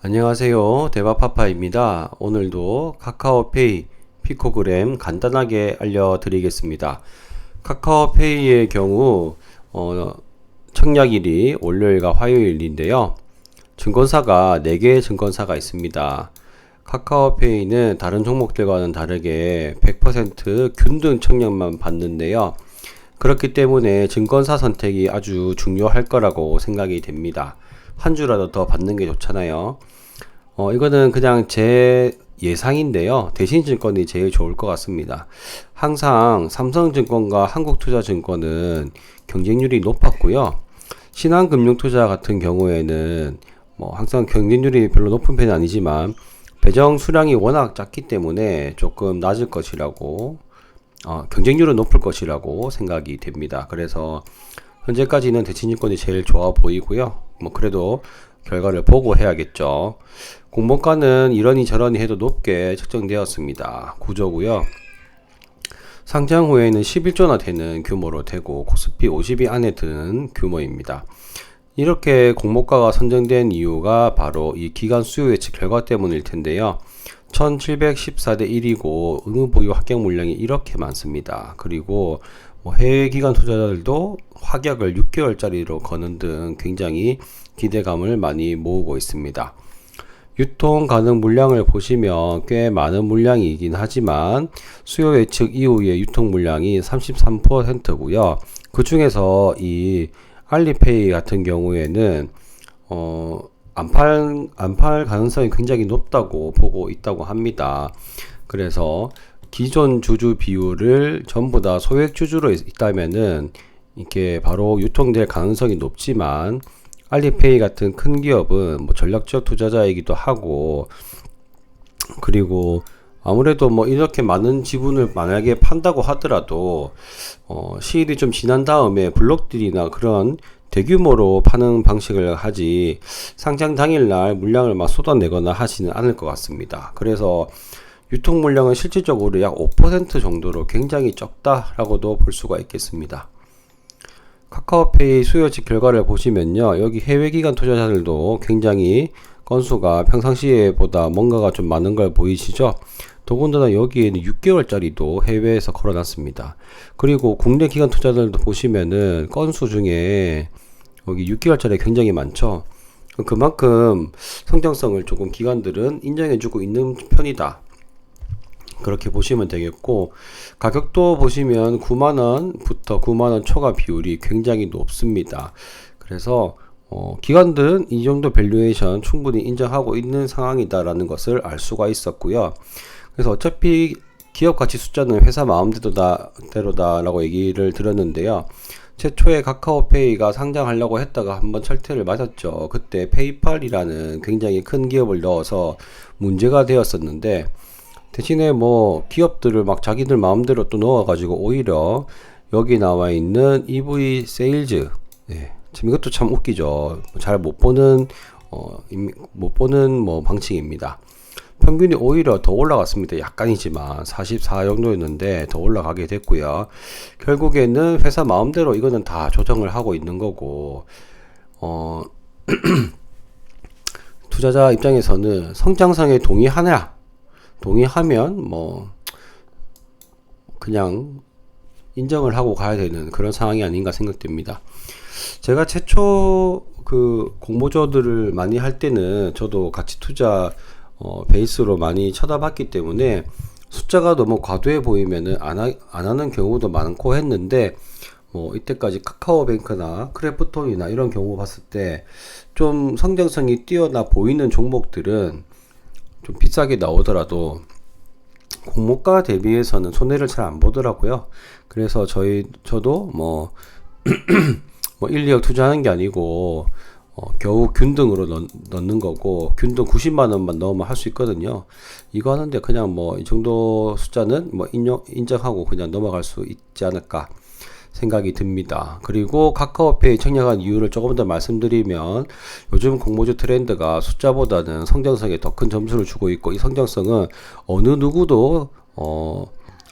안녕하세요. 대바파파입니다. 오늘도 카카오페이 피코그램 간단하게 알려드리겠습니다. 카카오페이의 경우 청약일이 월요일과 화요일인데요. 증권사가 4개의 증권사가 있습니다. 카카오페이는 다른 종목들과는 다르게 100% 균등 청약만 받는데요. 그렇기 때문에 증권사 선택이 아주 중요할 거라고 생각이 됩니다. 한 주라도 더 받는 게 좋잖아요. 이거는 그냥 제 예상인데요. 대신증권이 제일 좋을 것 같습니다. 항상 삼성증권과 한국투자증권은 경쟁률이 높았고요. 신한금융투자 같은 경우에는 항상 경쟁률이 별로 높은 편은 아니지만 배정 수량이 워낙 작기 때문에 조금 낮을 것이라고 경쟁률은 높을 것이라고 생각이 됩니다. 그래서 현재까지는 대신증권이 제일 좋아 보이고요. 그래도 결과를 보고 해야겠죠. 공모가는 이러니 저러니 해도 높게 책정되었습니다. 구조고요. 상장 후에는 11조나 되는 규모로 되고 코스피 50위 안에 드는 규모입니다. 이렇게 공모가가 선정된 이유가 바로 이 기간 수요 예측 결과 때문일 텐데요. 1714대 1이고 의무 보유 합격 물량이 이렇게 많습니다. 그리고 해외 기관 투자자들도 확약을 6개월짜리로 거는 등 굉장히 기대감을 많이 모으고 있습니다. 유통 가능 물량을 보시면 꽤 많은 물량이긴 하지만 수요 예측 이후의 유통 물량이 33%고요. 그 중에서 이 알리페이 같은 경우에는 안 팔 가능성이 굉장히 높다고 보고 있다고 합니다. 그래서 기존 주주 비율을 전부 다 소액 주주로 있다면은 이게 바로 유통될 가능성이 높지만 알리페이 같은 큰 기업은 전략적 투자자이기도 하고 그리고 아무래도 이렇게 많은 지분을 만약에 판다고 하더라도 시일이 좀 지난 다음에 블록들이나 그런 대규모로 파는 방식을 하지 상장 당일날 물량을 막 쏟아내거나 하지는 않을 것 같습니다. 그래서 유통 물량은 실질적으로 약 5% 정도로 굉장히 적다라고도 볼 수가 있겠습니다. 카카오페이 수요치 결과를 보시면요. 여기 해외 기관 투자자들도 굉장히 건수가 평상시에 보다 뭔가가 좀 많은 걸 보이시죠? 더군다나 여기에는 6개월짜리도 해외에서 걸어놨습니다. 그리고 국내 기관 투자자들도 보시면은 건수 중에 여기 6개월짜리 굉장히 많죠? 그만큼 성장성을 조금 기관들은 인정해주고 있는 편이다. 그렇게 보시면 되겠고, 가격도 보시면 9만원부터 9만원 초과 비율이 굉장히 높습니다. 그래서 기관들은 이 정도 밸류에이션 충분히 인정하고 있는 상황이다라는 것을 알 수가 있었고요. 그래서 어차피 기업 가치 숫자는 회사 마음대로다라고 얘기를 들었는데요. 최초에 카카오페이가 상장하려고 했다가 한번 철퇴를 맞았죠. 그때 페이팔이라는 굉장히 큰 기업을 넣어서 문제가 되었었는데, 대신에 기업들을 막 자기들 마음대로 또 넣어가지고 오히려 여기 나와 있는 EV 세일즈, 지금 이것도 참 웃기죠. 잘 못 보는 방식입니다. 평균이 오히려 더 올라갔습니다. 약간이지만 44 정도였는데 더 올라가게 됐고요. 결국에는 회사 마음대로 이거는 다 조정을 하고 있는 거고, 투자자 입장에서는 성장성에 동의하면 그냥 인정을 하고 가야 되는 그런 상황이 아닌가 생각됩니다. 제가 최초 그 공모주들을 많이 할 때는 저도 가치 투자 베이스로 많이 쳐다봤기 때문에 숫자가 너무 과도해 보이면은 안 하는 경우도 많고 했는데 이때까지 카카오뱅크나 크래프톤이나 이런 경우 봤을 때 좀 성장성이 뛰어나 보이는 종목들은 좀 비싸게 나오더라도 공모가 대비해서는 손해를 잘 안 보더라고요. 그래서 저도 1, 2억 투자하는 게 아니고 겨우 균등으로 넣는 거고, 균등 90만원만 넣으면 할 수 있거든요. 이거 하는데 그냥 이 정도 숫자는 인정하고 그냥 넘어갈 수 있지 않을까 생각이 듭니다. 그리고 카카오페이 청약한 이유를 조금 더 말씀드리면, 요즘 공모주 트렌드가 숫자보다는 성장성에 더 큰 점수를 주고 있고, 이 성장성은 어느 누구도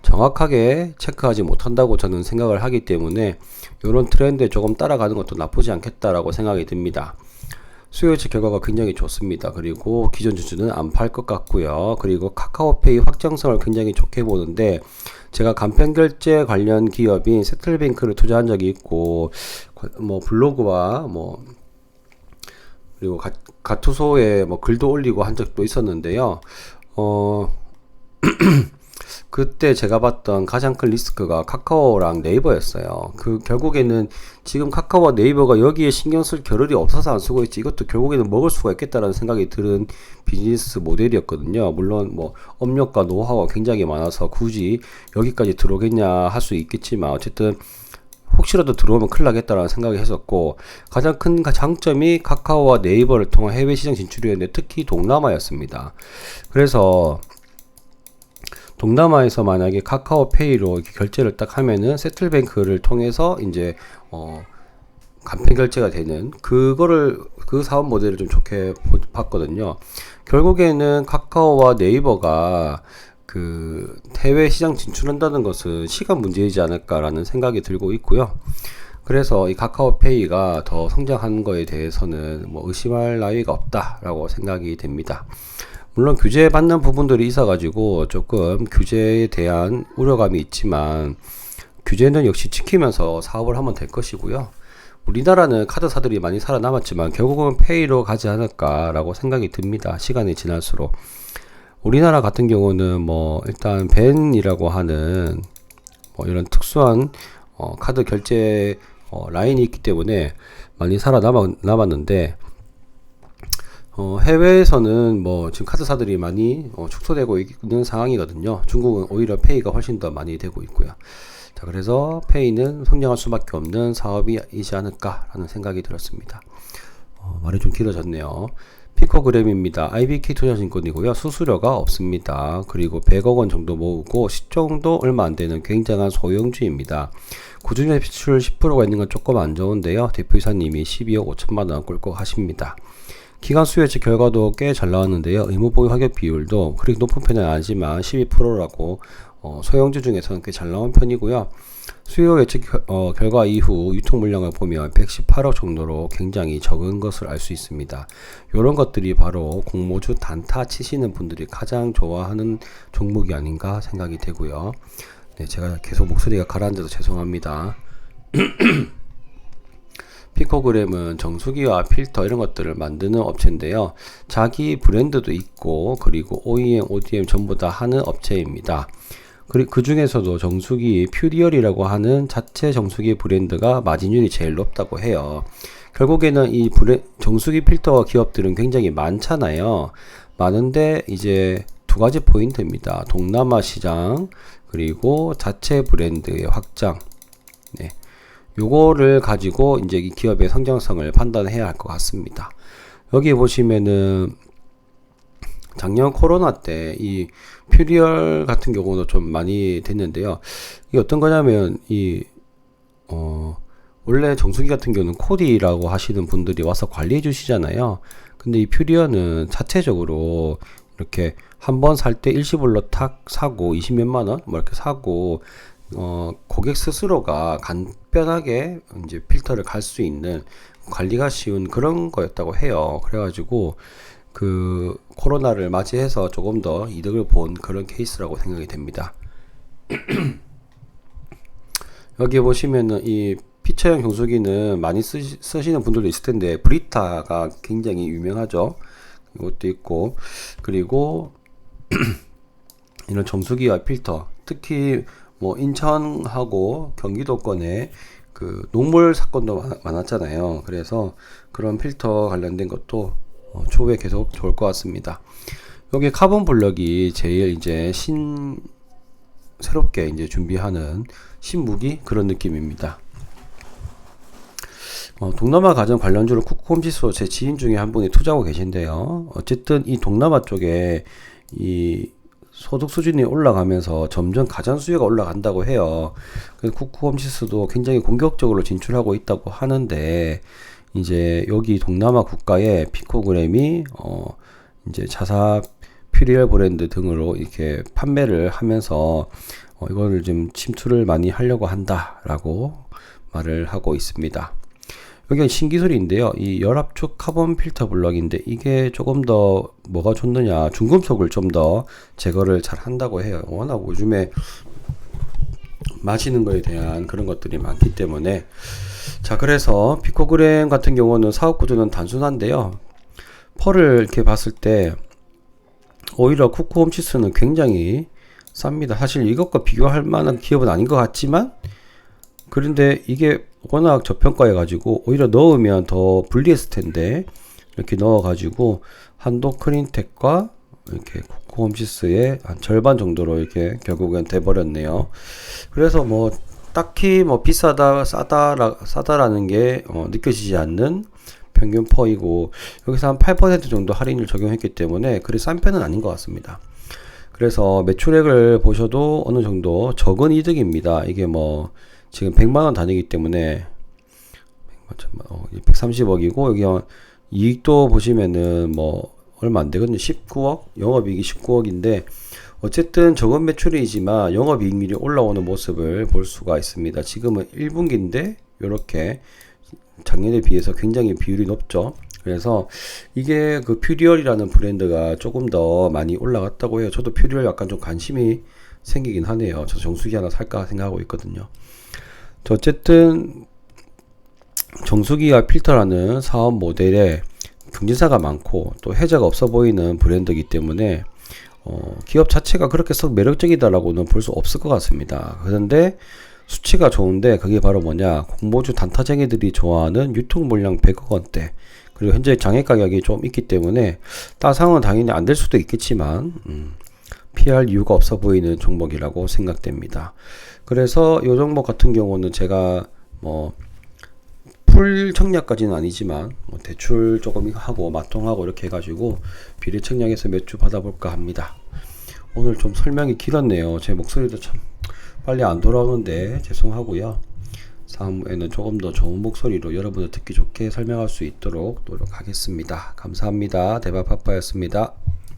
정확하게 체크하지 못한다고 저는 생각을 하기 때문에 이런 트렌드에 조금 따라가는 것도 나쁘지 않겠다라고 생각이 듭니다. 수요 예측 결과가 굉장히 좋습니다. 그리고 기존 주주는 안 팔 것 같고요. 그리고 카카오페이 확장성을 굉장히 좋게 보는데, 제가 간편결제 관련 기업인 세틀뱅크를 투자한 적이 있고, 뭐 블로그와 뭐 그리고 가투소에 뭐 글도 올리고 한 적도 있었는데요. 그때 제가 봤던 가장 큰 리스크가 카카오랑 네이버였어요. 결국에는 지금 카카오와 네이버가 여기에 신경 쓸 겨를이 없어서 안 쓰고 있지, 이것도 결국에는 먹을 수가 있겠다라는 생각이 드는 비즈니스 모델이었거든요. 물론 뭐 업력과 노하우가 굉장히 많아서 굳이 여기까지 들어오겠냐 할 수 있겠지만, 어쨌든 혹시라도 들어오면 큰일 나겠다라는 생각을 했었고, 가장 큰 장점이 카카오와 네이버를 통한 해외 시장 진출이었는데, 특히 동남아였습니다. 그래서 동남아에서 만약에 카카오페이로 이렇게 결제를 딱 하면은 세틀뱅크를 통해서 이제 간편 결제가 되는, 그 사업 모델을 좀 좋게 봤거든요. 결국에는 카카오와 네이버가 해외 시장 진출한다는 것은 시간 문제이지 않을까라는 생각이 들고 있고요. 그래서 이 카카오페이가 더 성장하는 거에 대해서는 뭐 의심할 나위가 없다라고 생각이 됩니다. 물론 규제받는 부분들이 있어가지고 조금 규제에 대한 우려감이 있지만, 규제는 역시 지키면서 사업을 하면 될 것이고요. 우리나라는 카드사들이 많이 살아남았지만 결국은 페이로 가지 않을까라고 생각이 듭니다. 시간이 지날수록. 우리나라 같은 경우는 뭐 일단 벤이라고 하는 뭐 이런 특수한 카드 결제 라인이 있기 때문에 많이 살아남았는데, 해외에서는 뭐 지금 카드사들이 많이 축소되고 있는 상황이거든요. 중국은 오히려 페이가 훨씬 더 많이 되고 있고요. 자, 그래서 페이는 성장할 수밖에 없는 사업이지 않을까라는 생각이 들었습니다. 말이 좀 길어졌네요. 피코그램입니다. IBK 투자증권이고요. 수수료가 없습니다. 그리고 100억 원 정도 모으고 시총도 얼마 안 되는 굉장한 소형주입니다. 구준의 비출 10%가 있는 건 조금 안 좋은데요. 대표이사님이 12억 5천만 원 꿀꺽하십니다. 기간 수요 예측 결과도 꽤 잘 나왔는데요. 의무보유 확약 비율도 그렇게 높은 편은 아니지만 12%라고 소형주 중에서는 꽤 잘 나온 편이고요. 수요 예측 결과 이후 유통 물량을 보면 118억 정도로 굉장히 적은 것을 알 수 있습니다. 이런 것들이 바로 공모주 단타 치시는 분들이 가장 좋아하는 종목이 아닌가 생각이 되고요. 네, 제가 계속 목소리가 가라앉아서 죄송합니다. 피코그램은 정수기와 필터 이런 것들을 만드는 업체인데요. 자기 브랜드도 있고, 그리고 OEM, ODM 전부 다 하는 업체입니다. 그 중에서도 정수기 퓨리얼이라고 하는 자체 정수기 브랜드가 마진율이 제일 높다고 해요. 결국에는 이 정수기 필터 기업들은 굉장히 많잖아요. 많은데 이제 두 가지 포인트입니다. 동남아 시장, 그리고 자체 브랜드의 확장. 네. 요거를 가지고 이제 이 기업의 성장성을 판단해야 할 것 같습니다. 여기 보시면은 작년 코로나 때 이 퓨리얼 같은 경우도 좀 많이 됐는데요. 이게 어떤 거냐면 원래 정수기 같은 경우는 코디라고 하시는 분들이 와서 관리해 주시잖아요. 근데 이 퓨리얼은 자체적으로 이렇게 한번 살 때 일시불로 탁 사고 20몇만 원 뭐 이렇게 사고 고객 스스로가 간편하게 이제 필터를 갈 수 있는, 관리가 쉬운 그런 거였다고 해요. 그래가지고 코로나를 맞이해서 조금 더 이득을 본 그런 케이스라고 생각이 됩니다. 여기 보시면은 이 피처형 정수기는 많이 쓰시는 분들도 있을 텐데, 브리타가 굉장히 유명하죠. 이것도 있고, 그리고 이런 정수기와 필터, 특히 뭐 인천하고 경기도권에 녹물 사건도 많았잖아요. 그래서 그런 필터 관련된 것도 추후에 계속 좋을 것 같습니다. 여기 카본 블럭이 제일 이제 새롭게 이제 준비하는 신무기 그런 느낌입니다. 동남아 가전 관련주로 쿠쿠홈지수 제 지인 중에 한 분이 투자하고 계신데요. 어쨌든 이 동남아 쪽에 이 소득 수준이 올라가면서 점점 가전 수요가 올라간다고 해요. 쿠쿠홈지수도 굉장히 공격적으로 진출하고 있다고 하는데, 이제 여기 동남아 국가의 피코그램이 이제 자사 퓨리얼 브랜드 등으로 이렇게 판매를 하면서 이거를 좀 침투를 많이 하려고 한다라고 말을 하고 있습니다. 여기 신기술인데요. 이 열압축 카본 필터 블럭인데 이게 조금 더 뭐가 좋느냐, 중금속을 좀 더 제거를 잘 한다고 해요. 워낙 요즘에 마시는 거에 대한 그런 것들이 많기 때문에. 자, 그래서 피코그램 같은 경우는 사업 구조는 단순한데요. 펄을 이렇게 봤을 때 오히려 쿠쿠홈치스는 굉장히 쌉니다. 사실 이것과 비교할 만한 기업은 아닌 것 같지만, 그런데 이게 워낙 저평가해 가지고 오히려 넣으면 더 불리했을 텐데 이렇게 넣어 가지고 한도 크린텍과 이렇게 쿠쿠홈치스의 한 절반 정도로 이렇게 결국엔 돼 버렸네요. 그래서 뭐 딱히 뭐 비싸다 싸다라는 게 느껴지지 않는 평균 퍼이고, 여기서 한 8% 정도 할인을 적용했기 때문에 그리 싼 편은 아닌 것 같습니다. 그래서 매출액을 보셔도 어느 정도 적은 이득입니다. 이게 뭐 지금 100만원 단위이기 때문에 130억이고, 여기 이익도 보시면은 뭐 얼마 안 되거든요. 19억, 영업이익이 19억인데 어쨌든 적은 매출이지만 영업이익률이 올라오는 모습을 볼 수가 있습니다. 지금은 1분기인데 이렇게 작년에 비해서 굉장히 비율이 높죠. 그래서 이게 그 퓨리얼이라는 브랜드가 조금 더 많이 올라갔다고 해요. 저도 퓨리얼 약간 좀 관심이 생기긴 하네요. 저 정수기 하나 살까 생각하고 있거든요. 어쨌든 정수기와 필터라는 사업 모델에 경쟁사가 많고 또 혜자가 없어 보이는 브랜드이기 때문에 기업 자체가 그렇게 썩 매력적이다라고는 볼 수 없을 것 같습니다. 그런데 수치가 좋은데 그게 바로 뭐냐, 공모주 단타쟁이들이 좋아하는 유통 물량 100억 원대, 그리고 현재 장외 가격이 좀 있기 때문에 따상은 당연히 안 될 수도 있겠지만 피할 이유가 없어 보이는 종목이라고 생각됩니다. 그래서 이 종목 같은 경우는 제가 뭐 풀 청약까지는 아니지만 뭐 대출 조금 하고 마통하고 이렇게 해가지고 비례 청약에서 몇 주 받아볼까 합니다. 오늘 좀 설명이 길었네요. 제 목소리도 참 빨리 안 돌아오는데 죄송하고요. 다음에는 조금 더 좋은 목소리로 여러분을 듣기 좋게 설명할 수 있도록 노력하겠습니다. 감사합니다. 대박파파였습니다.